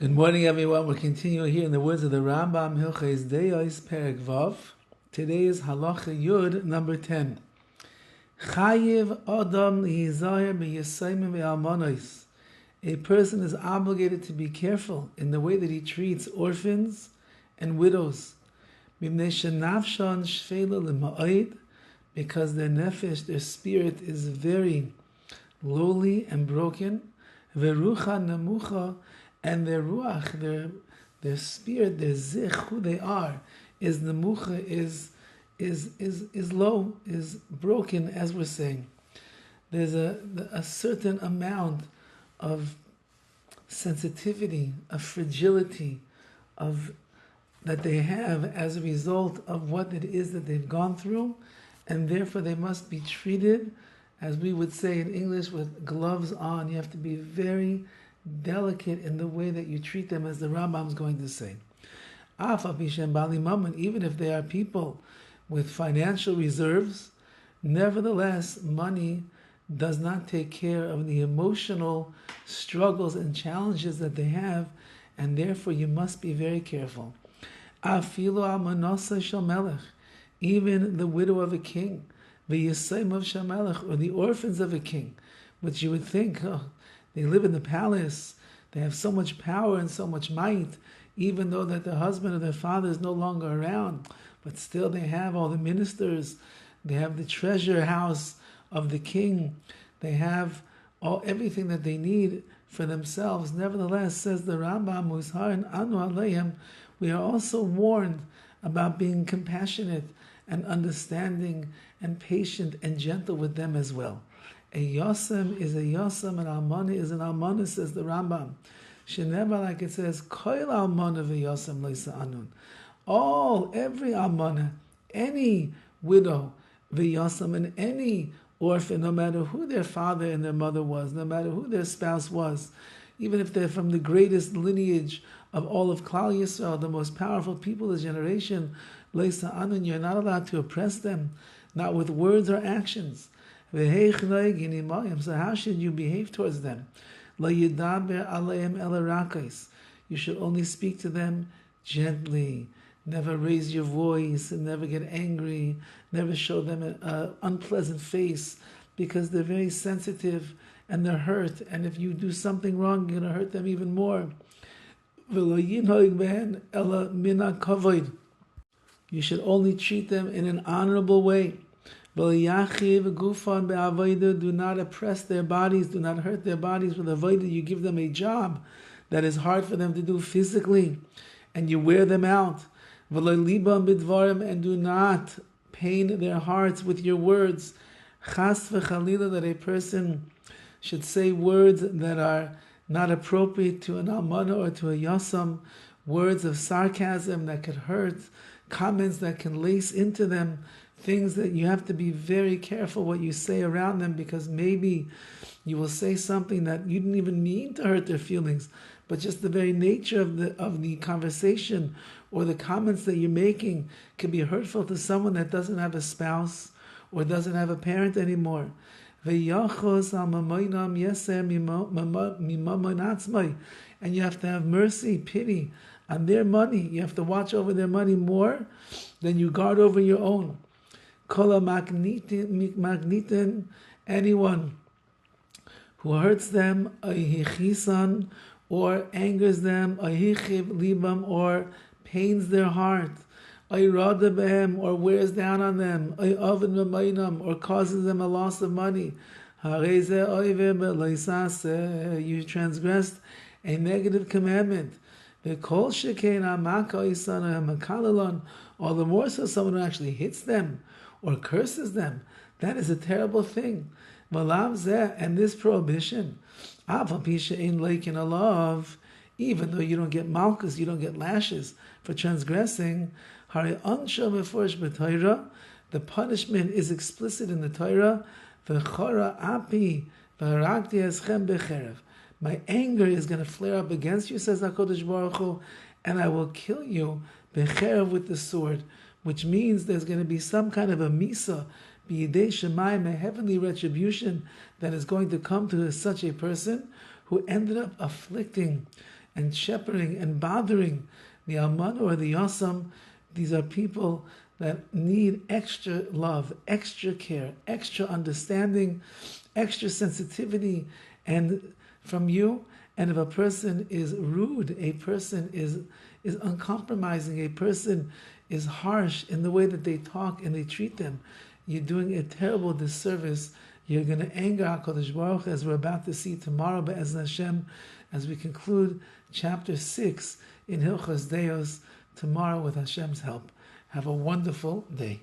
Good morning, everyone. We're continuing here in the words of the RAMBAM, Hilches Deos, Perek Vav. Today is Halacha Yud, number 10. Chayiv Adam Lihizayer B'Yesayim Ve'almonos. A person is obligated to be careful in the way that he treats orphans and widows. B'mnei shenafshan shfela l'ma'od, because their nefesh, their spirit, is very lowly and broken. Ve'rucha namucha, and their ruach, their spirit, their zich, who they are, is nemucha, is low, is broken, as we're saying. There's a certain amount of sensitivity, of fragility, of that they have as a result of what it is that they've gone through, and therefore they must be treated, as we would say in English, with gloves on. You have to be very delicate in the way that you treat them, as the Rambam is going to say. Even if they are people with financial reserves, nevertheless, money does not take care of the emotional struggles and challenges that they have, and therefore you must be very careful. Even the widow of a king, the Yisayim of Shamelech, or the orphans of a king, which you would think, they live in the palace, they have so much power and so much might, even though that their husband or their father is no longer around, but still they have all the ministers, they have the treasure house of the king, they have everything that they need for themselves. Nevertheless, says the Rambam, Anu Aleim, we are also warned about being compassionate and understanding and patient and gentle with them as well. A yosem is a yosem, an almana is an almana, says the Rambam. Sheneba, like it says, koil almana v'yosem leisa anun. Every almana, any widow v'yosem, and any orphan, no matter who their father and their mother was, no matter who their spouse was, even if they're from the greatest lineage of all of Klal Yisrael, the most powerful people of the generation, leisa anun, you're not allowed to oppress them, not with words or actions. So how should you behave towards them? You should only speak to them gently. Never raise your voice and never get angry. Never show them an unpleasant face, because they're very sensitive and they're hurt. And if you do something wrong, you're going to hurt them even more. You should only treat them in an honorable way. Do not oppress their bodies, do not hurt their bodies with avodah. You give them a job that is hard for them to do physically, and you wear them out. And do not pain their hearts with your words. That a person should say words that are not appropriate to an almana or to a yosam, words of sarcasm that could hurt, comments that can lace into them, things that you have to be very careful what you say around them, because maybe you will say something that you didn't even mean to hurt their feelings, but just the very nature of the conversation or the comments that you're making can be hurtful to someone that doesn't have a spouse or doesn't have a parent anymore. And you have to have mercy, pity on their money. You have to watch over their money more than you guard over your own. Kola magnitin, anyone who hurts them, or angers them, or pains their heart, or wears down on them, or causes them a loss of money, you transgressed a negative commandment. All the more so someone who actually hits them or curses them, that is a terrible thing. And this prohibition, even though you don't get malchus, you don't get lashes for transgressing, the punishment is explicit in the Torah. My anger is going to flare up against you, says HaKadosh Baruch Hu, and I will kill you with the sword, which means there's going to be some kind of a misa, b'yidei shemayim, a heavenly retribution that is going to come to such a person who ended up afflicting and shepherding and bothering the alman or the yasam. These are people that need extra love, extra care, extra understanding, extra sensitivity, and from you. And if a person is rude, a person is uncompromising, a person is harsh in the way that they talk and they treat them, you're doing a terrible disservice. You're going to anger HaKadosh Baruch Hu, as we're about to see tomorrow, Be'ez Hashem, as we conclude chapter 6 in Hilchos Deos tomorrow with Hashem's help. Have a wonderful day.